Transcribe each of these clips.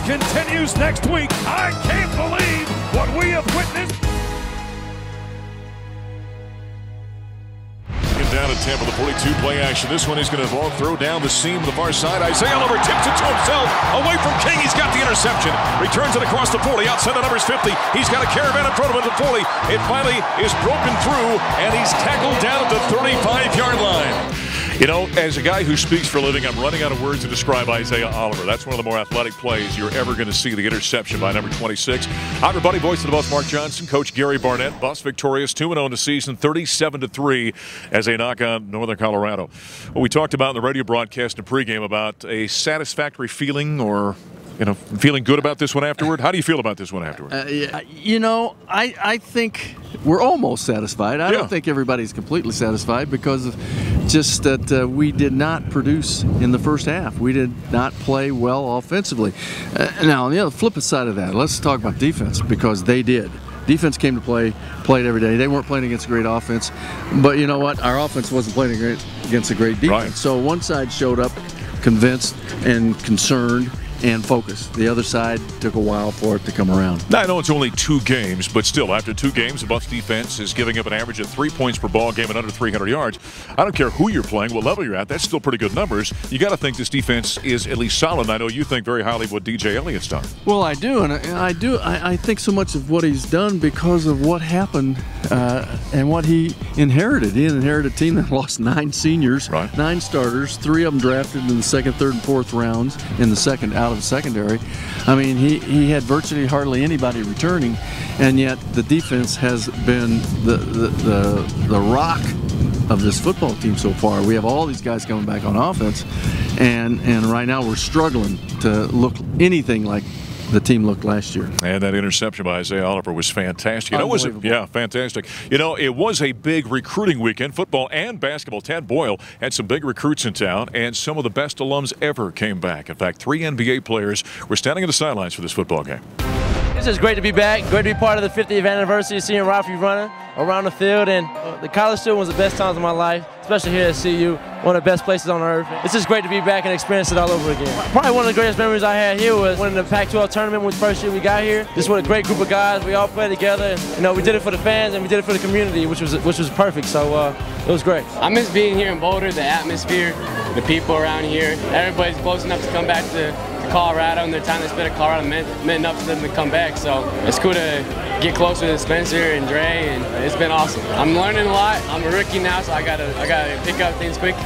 continues next week. I can't believe what we have witnessed. Down at Tampa, the 42 play action. This one is going to ball throw down the seam to the far side. Isaiah Oliver tips it to himself. Away from King. He's got the interception. Returns it across the 40. Outside the numbers 50. He's got a caravan in front of him at the 40. It finally is broken through, and he's tackled down at the 35-yard line. You know, as a guy who speaks for a living, I'm running out of words to describe Isaiah Oliver. That's one of the more athletic plays you're ever going to see, the interception by number 26. Hi, everybody. Voice of the Buffs, Mark Johnson. Coach Gary Barnett. Buffs victorious 2-0 in the season, 37-3 as they knock on Northern Colorado. Well, we talked about in the radio broadcast and pregame about a satisfactory feeling or feeling good about this one afterward. How do you feel about this one afterward? I think we're almost satisfied. I don't think everybody's completely satisfied because of just that we did not produce in the first half. We did not play well offensively. Now, on the flip side of that, let's talk about defense because they did. Defense came to play, played every day. They weren't playing against a great offense. But you know what? Our offense wasn't playing against a great defense. Right. So one side showed up convinced and concerned and focus. The other side took a while for it to come around. Now, I know it's only 2 games, but still, after 2 games, the Buffs defense is giving up an average of 3 points per ball game and under 300 yards. I don't care who you're playing, what level you're at, that's still pretty good numbers. You got to think this defense is at least solid. And I know you think very highly of what DJ Eliot's done. Well, I do, and I think so much of what he's done because of what happened and what he inherited. He inherited a team that lost 9 seniors, 9 starters, 3 of them drafted in the 2nd, 3rd, and 4th rounds in the second out of the secondary. I mean, he had virtually hardly anybody returning, and yet the defense has been the rock of this football team so far. We have all these guys coming back on offense, and right now we're struggling to look anything like the team looked last year. And that interception by Isaiah Oliver was fantastic. It was fantastic. It was a big recruiting weekend, football and basketball. Tad Boyle had some big recruits in town, and some of the best alums ever came back. In fact, 3 NBA players were standing on the sidelines for this football game. It's just great to be back, great to be part of the 50th anniversary, seeing Ralphie running around the field, and the college student was the best times of my life, especially here at CU, one of the best places on earth. It's just great to be back and experience it all over again. Probably one of the greatest memories I had here was winning the Pac-12 tournament with the first year we got here. Just with a great group of guys, we all played together, and we did it for the fans and we did it for the community, which was perfect. So it was great. I miss being here in Boulder, the atmosphere, the people around here. Everybody's close enough to come back to Colorado, and their time they spent at Colorado meant enough for them to come back. So it's cool to get closer to Spencer and Dre, and it's been awesome. I'm learning a lot. I'm a rookie now, so I gotta pick up things quick.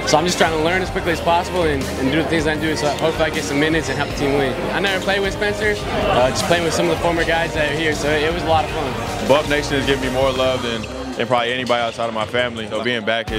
So I'm just trying to learn as quickly as possible and do the things I do. So hopefully I get some minutes and help the team win. I never played with Spencer, just playing with some of the former guys that are here. So it was a lot of fun. Buff Nation has given me more love than probably anybody outside of my family. So being back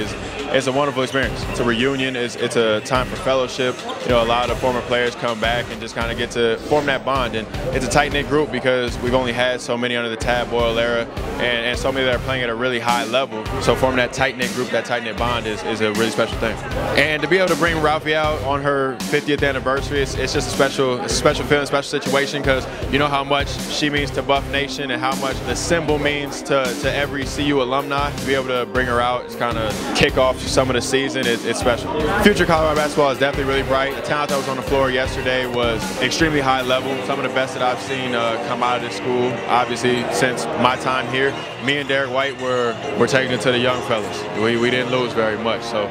it's a wonderful experience. It's a reunion. It's a time for fellowship. A lot of the former players come back and just kind of get to form that bond. And it's a tight-knit group because we've only had so many under the Tad Boyle era and so many that are playing at a really high level. So forming that tight-knit group, that tight-knit bond is a really special thing. And to be able to bring Ralphie out on her 50th anniversary, it's just a special feeling, special situation because you know how much she means to Buff Nation and how much the symbol means to every CU alumni. To be able to bring her out, it's kind of kick off some of the season. It's special. Future Colorado basketball is definitely really bright. The talent that was on the floor yesterday was extremely high level. Some of the best that I've seen come out of this school, obviously, since my time here. Me and Derrick White were taking it to the young fellas. We didn't lose very much, so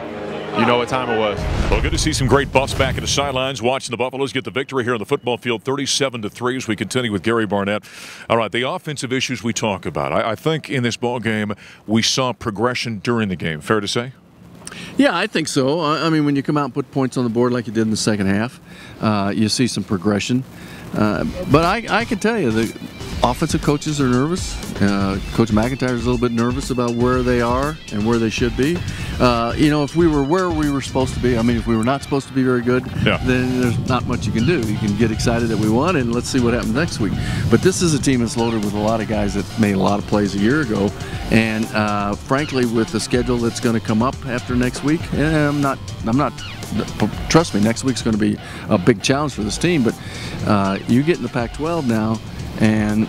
you know what time it was. Well, good to see some great Buffs back at the sidelines watching the Buffaloes get the victory here on the football field, 37-3 as we continue with Gary Barnett. All right, the offensive issues we talk about. I think in this ball game we saw progression during the game. Fair to say? Yeah, I think so. I mean, when you come out and put points on the board like you did in the second half, you see some progression. But I can tell you, the offensive coaches are nervous. Coach McIntyre is a little bit nervous about where they are and where they should be. If we were where we were supposed to be, I mean, if we were not supposed to be very good, then there's not much you can do. You can get excited that we won, and let's see what happens next week. But this is a team that's loaded with a lot of guys that made a lot of plays a year ago. And frankly, with the schedule that's going to come up after next week, I'm not. Trust me, next week's going to be a big challenge for this team. But you get in the Pac-12 now, and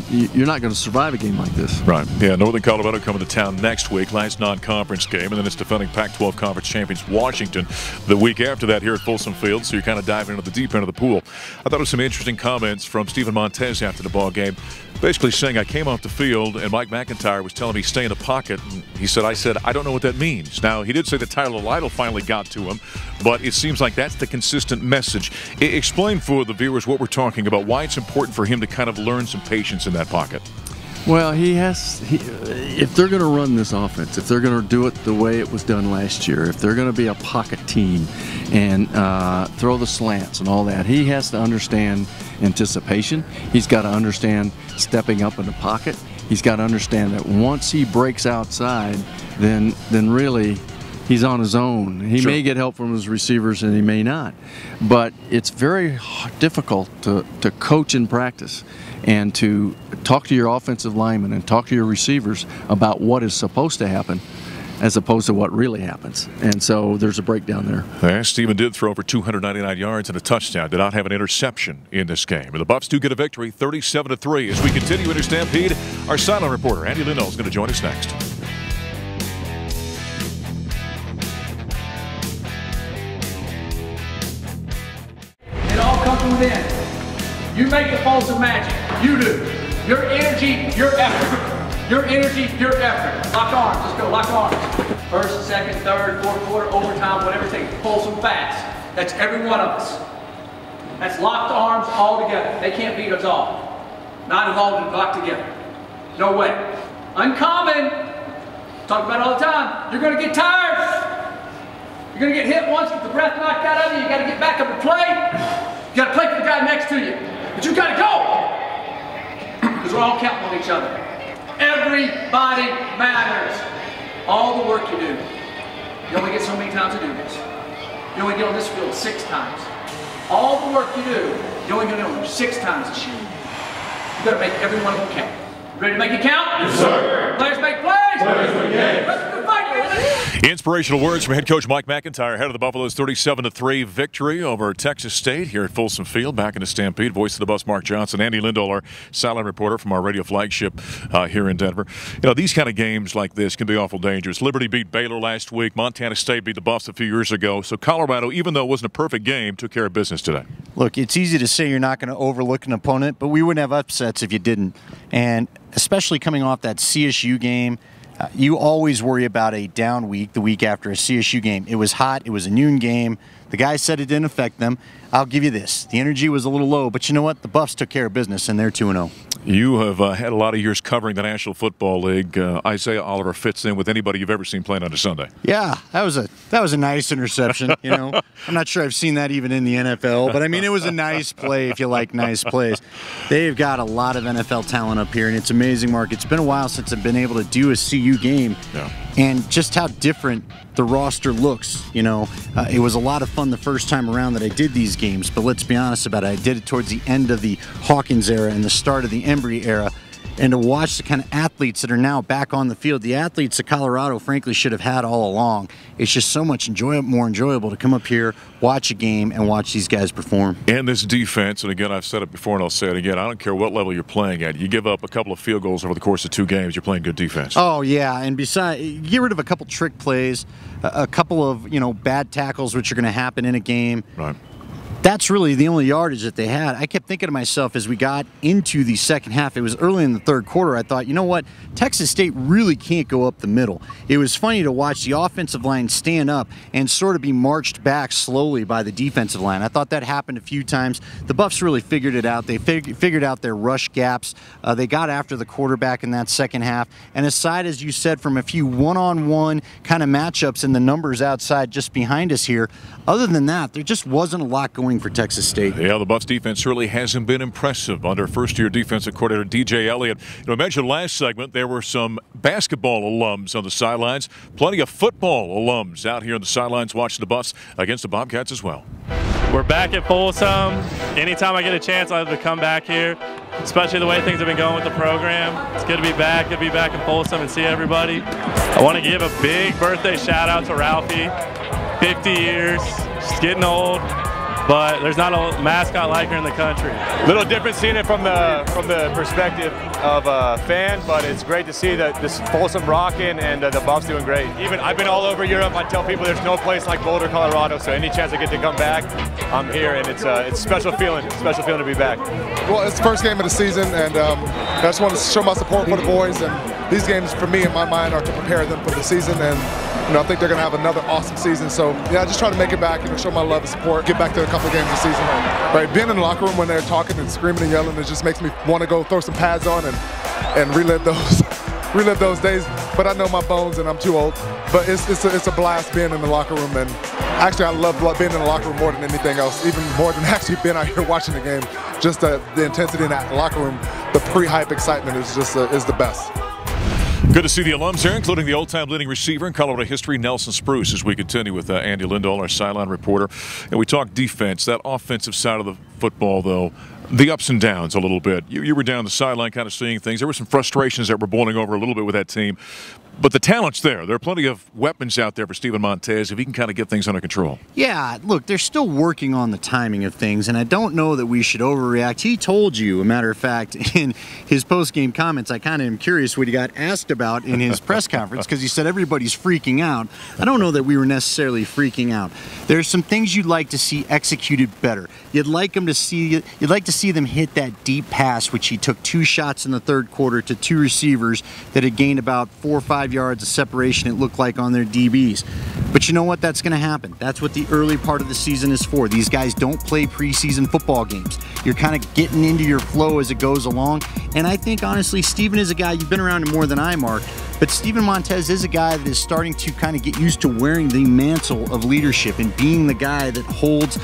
you're not going to survive a game like this. Right. Yeah, Northern Colorado coming to town next week, last non-conference game, and then it's defending Pac-12 Conference champions Washington the week after that here at Folsom Field, so you're kind of diving into the deep end of the pool. I thought it was some interesting comments from Stephen Montez after the ball game, basically saying, I came off the field and Mike McIntyre was telling me stay in the pocket. And he said, I don't know what that means. Now, he did say that Tyler Lytle finally got to him, but it seems like that's the consistent message. Explain for the viewers what we're talking about, why it's important for him to kind of learn some patience in that pocket. Well, if they're going to run this offense, if they're going to do it the way it was done last year, if they're going to be a pocket team and throw the slants and all that, he has to understand anticipation. He's got to understand stepping up in the pocket. He's got to understand that once he breaks outside, then really he's on his own. He may get help from his receivers and he may not. But it's very difficult to coach in practice and to talk to your offensive linemen and talk to your receivers about what is supposed to happen as opposed to what really happens. And so there's a breakdown there. Yeah, Stephen did throw for 299 yards and a touchdown. Did not have an interception in this game. And the Buffs do get a victory, 37-3. As we continue in Stampede, our sideline reporter, Andy Lindell, is going to join us next. It all comes from within. You make the Folsom magic. You do. Your energy, your effort. Your energy, your effort. Lock arms. Let's go. Lock arms. First, second, third, fourth quarter, overtime, whatever it takes. Folsom fast. That's every one of us. That's locked arms all together. They can't beat us all. Not involved and locked together. No way. Uncommon. Talk about it all the time. You're going to get tired. You're going to get hit once, get the breath knocked out of you. You got to get back up and play. You got to play for the guy next to you. But you got to go. Because we're all counting on each other. Everybody matters. All the work you do. You only get so many times to do this. You only get on this field 6 times. All the work you do, you only get on there 6 times this year. You got to make every one of them count. Ready to make it count? Yes, sir. Players make plays. Players win games. Let's go fight, baby. Inspirational words from head coach Mike McIntyre ahead of the Buffalo's 37-3 victory over Texas State here at Folsom Field. Back in the Stampede. Voice of the Buffs, Mark Johnson. Andy Lindell, our sideline reporter from our radio flagship here in Denver. You know, these kind of games like this can be awful dangerous. Liberty beat Baylor last week. Montana State beat the Buffs a few years ago. So Colorado, even though it wasn't a perfect game, took care of business today. Look, it's easy to say you're not going to overlook an opponent, but we wouldn't have upsets if you didn't. And especially coming off that CSU game, you always worry about a down week the week after a CSU game. It was hot. It was a noon game. The guys said it didn't affect them. I'll give you this. The energy was a little low, but you know what? The Buffs took care of business, and they're 2-0. You have had a lot of years covering the National Football League. Isaiah Oliver fits in with anybody you've ever seen playing on a Sunday. Yeah, that was a nice interception. You know, I'm not sure I've seen that even in the NFL, but I mean, it was a nice play if you like nice plays. They've got a lot of NFL talent up here, and it's amazing, Mark. It's been a while since I've been able to do a CU game, and just how different the roster looks. You know, it was a lot of fun the first time around that I did these games, but let's be honest about it. I did it towards the end of the Hawkins era and the start of the Embry era, and to watch the kind of athletes that are now back on the field, the athletes that Colorado frankly should have had all along. It's just so much more enjoyable to come up here, watch a game, and watch these guys perform. And this defense, and again, I've said it before and I'll say it again, I don't care what level you're playing at. You give up a couple of field goals over the course of 2 games, you're playing good defense. Oh, yeah, and besides, get rid of a couple trick plays, a couple of, bad tackles, which are going to happen in a game. Right. That's really the only yardage that they had. I kept thinking to myself as we got into the second half, it was early in the third quarter, I thought, you know what, Texas State really can't go up the middle. It was funny to watch the offensive line stand up and sort of be marched back slowly by the defensive line. I thought that happened a few times. The Buffs really figured it out. They figured out their rush gaps. They got after the quarterback in that second half. And aside, as you said, from a few one-on-one kind of matchups and the numbers outside just behind us here, other than that, there just wasn't a lot going for Texas State. Yeah, the Buffs defense really hasn't been impressive under first-year defensive coordinator DJ Eliot. I mentioned last segment there were some basketball alums on the sidelines, plenty of football alums out here on the sidelines watching the Buffs against the Bobcats as well. We're back at Folsom. Anytime I get a chance, I have to come back here, especially the way things have been going with the program. It's good to be back in Folsom and see everybody. I want to give a big birthday shout out to Ralphie. 50 years, she's getting old. but there's not a mascot like her in the country. Little different seeing it from the perspective of a fan, but it's great to see that this Folsom rocking and the Buffs doing great. Even I've been all over Europe. I tell people there's no place like Boulder, Colorado. So any chance I get to come back, I'm here, and it's a special feeling. It's a special feeling to be back. Well, it's the first game of the season, and I just want to show my support for the boys. And these games, for me, in my mind, are to prepare them for the season. And I think they're going to have another awesome season. So yeah, just try to make it back, show my love and support, get back to a couple of games this season. Right, being in the locker room when they're talking and screaming and yelling, it just makes me want to go throw some pads on and relive those days. But I know my bones and I'm too old. But it's a blast being in the locker room, and actually I love being in the locker room more than anything else, even more than actually being out here watching the game. Just the intensity in that locker room, the pre-hype excitement is just is the best. Good to see the alums here, including the old-time leading receiver in Colorado history, Nelson Spruce, as we continue with Andy Lindahl, our sideline reporter. And we talk defense, that offensive side of the football, though, the ups and downs a little bit. You were down the sideline kind of seeing things. There were some frustrations that were boiling over a little bit with that team. But the talent's there. There are plenty of weapons out there for Steven Montez if he can kind of get things under control. Yeah, look, they're still working on the timing of things, and I don't know that we should overreact. He told you, a matter of fact, in his post-game comments, I kind of am curious what he got asked about in his press conference, because he said everybody's freaking out. I don't know that we were necessarily freaking out. There's some things you'd like to see executed better. You'd like to see them hit that deep pass, which he took 2 shots in the third quarter to 2 receivers that had gained about 4 or 5 yards of separation, it looked like, on their DBs. But you know what? That's going to happen. That's what the early part of the season is for. These guys don't play preseason football games. You're kind of getting into your flow as it goes along. And I think, honestly, Steven is a guy, you've been around him more than I, Mark, but Steven Montez is a guy that is starting to kind of get used to wearing the mantle of leadership and being the guy that holds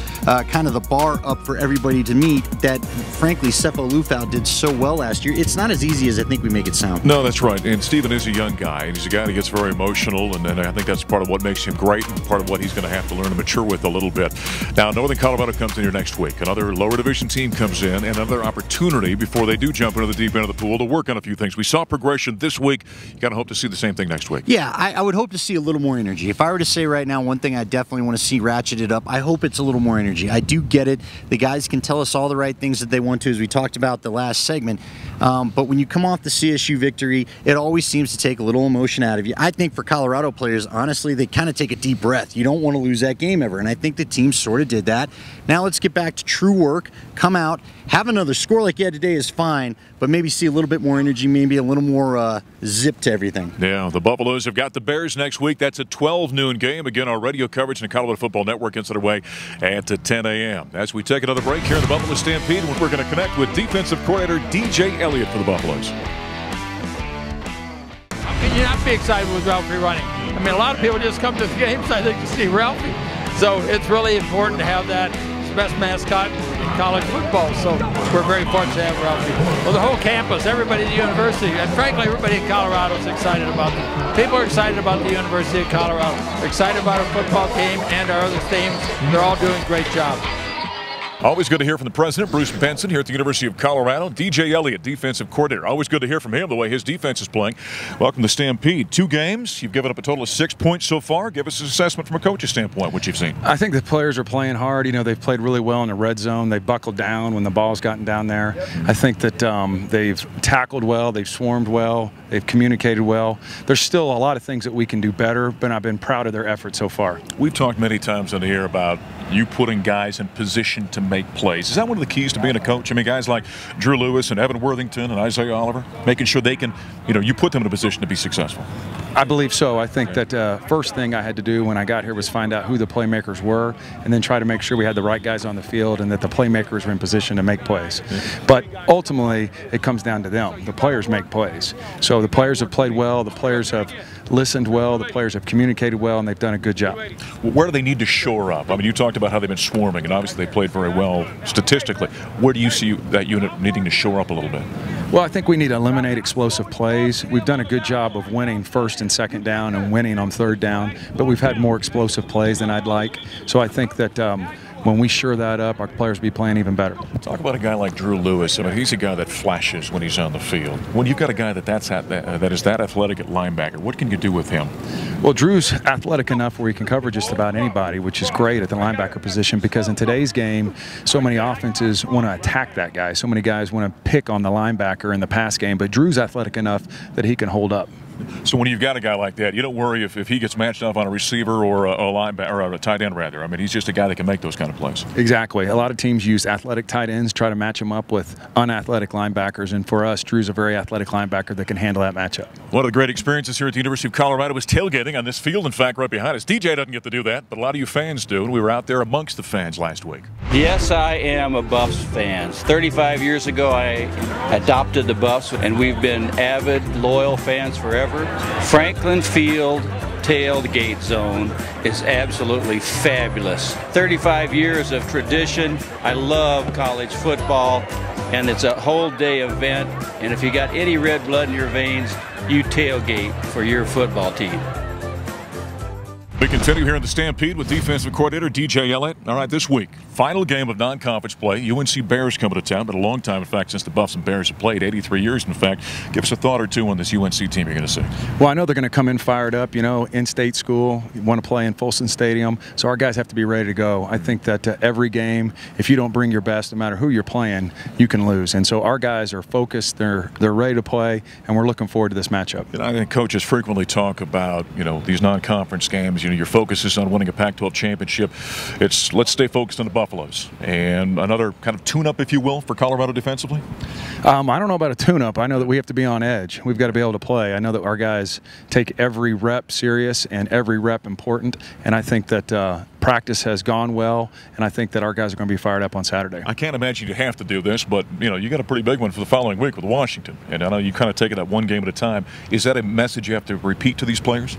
kind of the bar up for everybody to meet that, frankly, Sept did so well last year. It's not as easy as I think we make it sound. No, that's right. And Steven is a young guy, and he's a guy that gets very emotional, and I think that's part of what makes him great and part of what he's going to have to learn to mature with a little bit. Now, Northern Colorado comes in here next week. Another lower division team comes in, and another opportunity before they do jump into the deep end of the pool to work on a few things. We saw progression this week. You got to hope to see the same thing next week. Yeah, I would hope to see a little more energy. If I were to say right now one thing I definitely want to see ratcheted up, I hope it's a little more energy. I do get it. The guys can tell us all the right things that they want to, as we talked about the last segment. But when you come off the CSU victory, it always seems to take a little emotion out of you. I think for Colorado players, honestly, they kind of take a deep breath. You don't want to lose that game ever, and I think the team sort of did that. Now let's get back to true work, come out, have another score like you had today is fine, but maybe see a little bit more energy, maybe a little more zip to everything. Yeah, the Buffaloes have got the Bears next week. That's a 12 noon game. Again, our radio coverage in the Colorado Football Network gets underway at 10 a.m. As we take another break here in the Buffalo Stampede, we're going to connect with defensive coordinator DJ Eliot for the Buffaloes. How can you not be excited with Ralphie running? I mean, a lot of people just come to the games, I think, to see Ralphie. So it's really important to have that. It's the best mascot in college football, so we're very fortunate to have Ralphie. Well, the whole campus, everybody at the university, and frankly, everybody in Colorado is excited about it. People are excited about the University of Colorado. They're excited about our football team and our other teams. They're all doing a great job. Always good to hear from the president, Bruce Benson, here at the University of Colorado. DJ Eliot, defensive coordinator. Always good to hear from him, the way his defense is playing. Welcome to Stampede. 2 games. You've given up a total of 6 points so far. Give us an assessment from a coach's standpoint, what you've seen. I think the players are playing hard. You know, they've played really well in the red zone. They've buckled down when the ball's gotten down there. I think that they've tackled well. They've swarmed well. They've communicated well. There's still a lot of things that we can do better, but I've been proud of their effort so far. We've talked many times on the air about you putting guys in position to make plays. Is that one of the keys to being a coach? I mean, guys like Drew Lewis and Evan Worthington and Isaiah Oliver, making sure they can, you put them in a position to be successful. I believe so. I think that first thing I had to do when I got here was find out who the playmakers were and then try to make sure we had the right guys on the field and that the playmakers were in position to make plays. But ultimately, it comes down to them. The players make plays. So the players have played well, the players have listened well, the players have communicated well, and they've done a good job. Where do they need to shore up? I mean, you talked about how they've been swarming, and obviously they played very well statistically. Where do you see that unit needing to shore up a little bit? Well, I think we need to eliminate explosive plays. We've done a good job of winning first and second down and winning on third down, but we've had more explosive plays than I'd like. So I think that when we shore that up, our players will be playing even better. Talk about a guy like Drew Lewis. I mean, he's a guy that flashes when he's on the field. When you've got a guy that is that athletic at linebacker, what can you do with him? Well, Drew's athletic enough where he can cover just about anybody, which is great at the linebacker position, because in today's game, so many offenses want to attack that guy. So many guys want to pick on the linebacker in the pass game, but Drew's athletic enough that he can hold up. So when you've got a guy like that, you don't worry if he gets matched up on a receiver or a linebacker or a tight end, rather. I mean, he's just a guy that can make those kind of plays. Exactly. A lot of teams use athletic tight ends, try to match them up with unathletic linebackers, and for us, Drew's a very athletic linebacker that can handle that matchup. One of the great experiences here at the University of Colorado was tailgating on this field. In fact, right behind us. DJ doesn't get to do that, but a lot of you fans do, and we were out there amongst the fans last week. Yes, I am a Buffs fan. 35 years ago, I adopted the Buffs, and we've been avid, loyal fans forever. Franklin Field tailgate zone is absolutely fabulous. 35 years of tradition. I love college football, and it's a whole day event. And if you got any red blood in your veins, you tailgate for your football team. We continue here in the Stampede with defensive coordinator DJ Eliot. All right, this week, final game of non-conference play. UNC Bears coming to town. Been a long time, in fact, since the Buffs and Bears have played. 83 years, in fact. Give us a thought or two on this UNC team you're going to see. Well, I know they're going to come in fired up. You know, in-state school, you want to play in Folsom Stadium, so our guys have to be ready to go. I think that every game, if you don't bring your best, no matter who you're playing, you can lose. And so our guys are focused. They're ready to play, and we're looking forward to this matchup. You know, I think coaches frequently talk about, you know, these non-conference games. You know, your focus is on winning a Pac-12 championship. It's let's stay focused on the Buffaloes. And another kind of tune-up, if you will, for Colorado defensively? I don't know about a tune-up. I know that we have to be on edge. We've got to be able to play. I know that our guys take every rep serious and every rep important, and I think that practice has gone well, and I think that our guys are going to be fired up on Saturday. I can't imagine you have to do this, but, you know, you got a pretty big one for the following week with Washington, and I know you kind of take it at one game at a time. Is that a message you have to repeat to these players?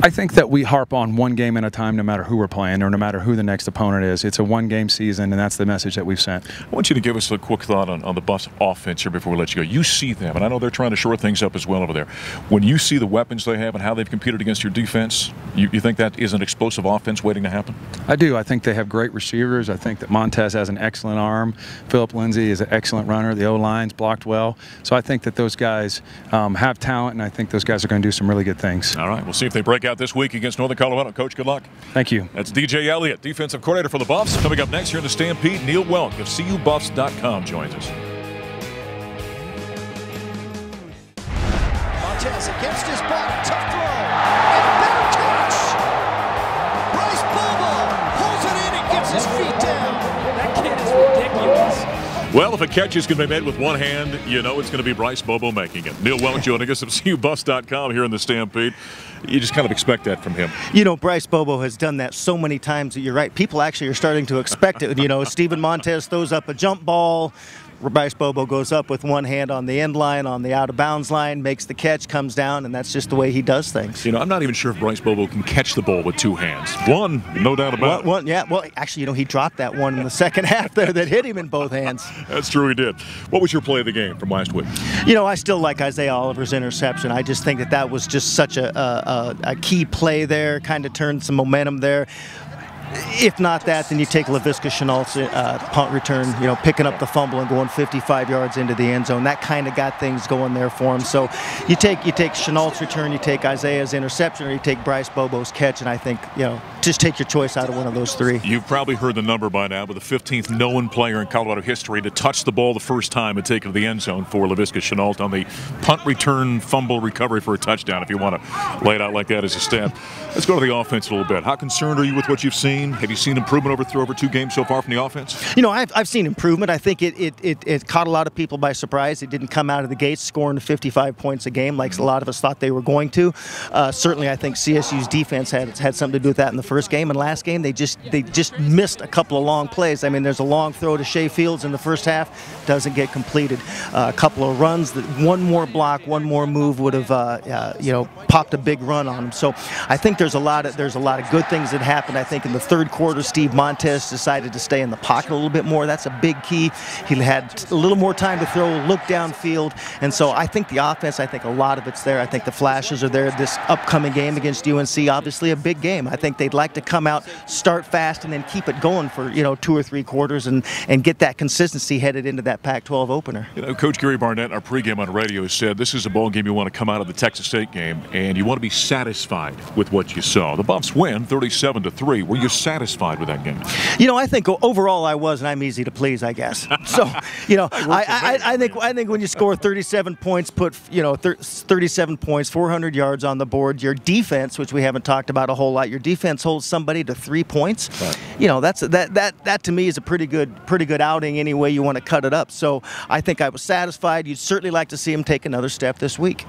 I think that we harp on one game at a time no matter who we're playing or no matter who the next opponent is. It's a one-game season, and that's the message that we've sent. I want you to give us a quick thought on the Buffs offense here before we let you go. You see them, and I know they're trying to shore things up as well over there. When you see the weapons they have and how they've competed against your defense, you think that is an explosive offense waiting to happen? I do. I think they have great receivers. I think that Montez has an excellent arm. Philip Lindsay is an excellent runner. The O-line's blocked well. So I think that those guys have talent, and I think those guys are going to do some really good things. All right. We'll see if they break out this week against Northern Colorado. Coach, good luck. Thank you. That's DJ Eliot, defensive coordinator for the Buffs. Coming up next here in the Stampede, Neill Woelk of CUBuffs.com joins us. Montez against his body, tough throw, and a better catch. Bryce Bobo pulls it in and gets his feet down. That kid is ridiculous. Well, if a catch is going to be made with one hand, you know it's going to be Bryce Bobo making it. Neill Woelk joining us of CUBuffs.com here in the Stampede. You just kind of expect that from him. You know, Bryce Bobo has done that so many times that you're right. People actually are starting to expect it. You know, Steven Montez throws up a jump ball. Bryce Bobo goes up with one hand on the end line, on the out-of-bounds line, makes the catch, comes down, and that's just the way he does things. You know, I'm not even sure if Bryce Bobo can catch the ball with two hands. One, no doubt about it. Yeah, well, actually, you know, he dropped that one in the second half there that hit him in both hands. That's true, he did. What was your play of the game from last week? You know, I still like Isaiah Oliver's interception. I just think that was just such a key play there, kind of turned some momentum there. If not that, then you take Laviska Shenault's punt return, you know, picking up the fumble and going 55 yards into the end zone. That kind of got things going there for him. So you take Shenault's return, you take Isaiah's interception, or you take Bryce Bobo's catch, and I think, you know, just take your choice out of one of those three. You've probably heard the number by now, but the 15th known player in Colorado history to touch the ball the first time and take it to the end zone for Laviska Shenault on the punt return fumble recovery for a touchdown, if you want to lay it out like that as a stat. Let's go to the offense a little bit. How concerned are you with what you've seen? Have you seen improvement over 2 games so far from the offense? You know, I've seen improvement. I think it caught a lot of people by surprise. It didn't come out of the gates scoring 55 points a game like a lot of us thought they were going to. Certainly, I think CSU's defense had something to do with that in the first game. And last game, they just missed a couple of long plays. I mean, there's a long throw to Shea Fields in the first half, doesn't get completed. A couple of runs that one more block, one more move would have you know, popped a big run on them. So I think there's a lot of good things that happened. I think in the third quarter, Steve Montez decided to stay in the pocket a little bit more. That's a big key. He had a little more time to throw, look downfield. And so I think the offense, I think a lot of it's there. I think the flashes are there. This upcoming game against UNC, obviously a big game. I think they'd like to come out, start fast, and then keep it going for 2 or 3 quarters and get that consistency headed into that Pac-12 opener. Coach Gary Barnett in our pregame on radio said this is a ball game you want to come out of the Texas State game and you want to be satisfied with what you saw. The Buffs win 37-3. Were you satisfied with that game? I think overall I was, and I'm easy to please, I guess. So, I think when you score 37 points, put 37 points, 400 yards on the board, your defense, which we haven't talked about a whole lot, your defense holds somebody to 3 points. Right. That to me is a pretty good outing any way you want to cut it up. So I think I was satisfied. You'd certainly like to see him take another step this week.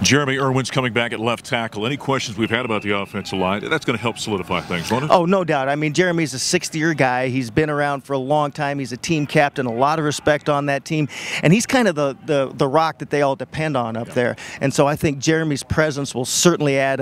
Jeremy Irwin's coming back at left tackle. Any questions we've had about the offensive line? That's going to help solidify things, won't it? Oh, no doubt. I mean, Jeremy's a 6th-year guy. He's been around for a long time. He's a team captain, a lot of respect on that team. And he's kind of the rock that they all depend on up there. And so I think Jeremy's presence will certainly add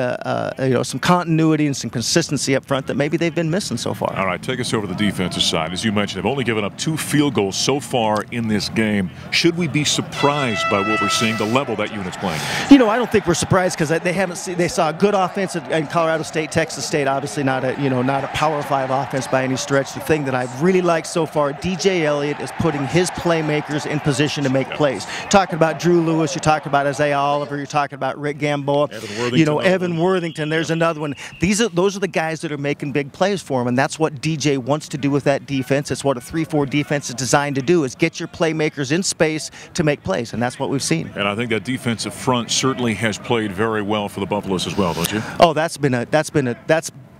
some continuity and some consistency up front that maybe they've been missing so far. All right, take us over the defensive side. As you mentioned, they've only given up 2 field goals so far in this game. Should we be surprised by what we're seeing, the level that unit's playing? I don't think we're surprised because they saw a good offense in Colorado State. Texas State, obviously not a Power 5 offense by any stretch. The thing that I've really liked so far, DJ Eliot is putting his playmakers in position to make plays. Talking about Drew Lewis, you're talking about Isaiah Oliver, you're talking about Rick Gamboa, Evan Worthington. There's another one. Those are the guys that are making big plays for him, and that's what DJ wants to do with that defense. It's what a 3-4 defense is designed to do: is get your playmakers in space to make plays, and that's what we've seen. And I think that defensive front certainly has played very well for the Buffaloes as well, don't you? Oh, that's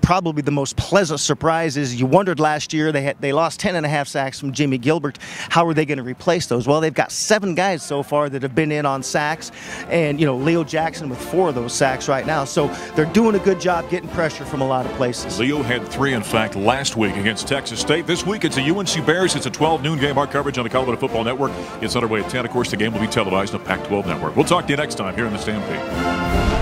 probably the most pleasant surprise. Is you wondered last year they lost 10.5 sacks from Jimmy Gilbert. How are they going to replace those? Well, they've got 7 guys so far that have been in on sacks, and Leo Jackson with 4 of those sacks right now. So they're doing a good job getting pressure from a lot of places. Leo had 3, in fact, last week against Texas State. This week it's the UNC Bears. It's a 12 noon game. Our coverage on the Colorado Football Network. It's underway at 10. Of course, the game will be televised on the Pac-12 Network. We'll talk to you next time here in the Stampede.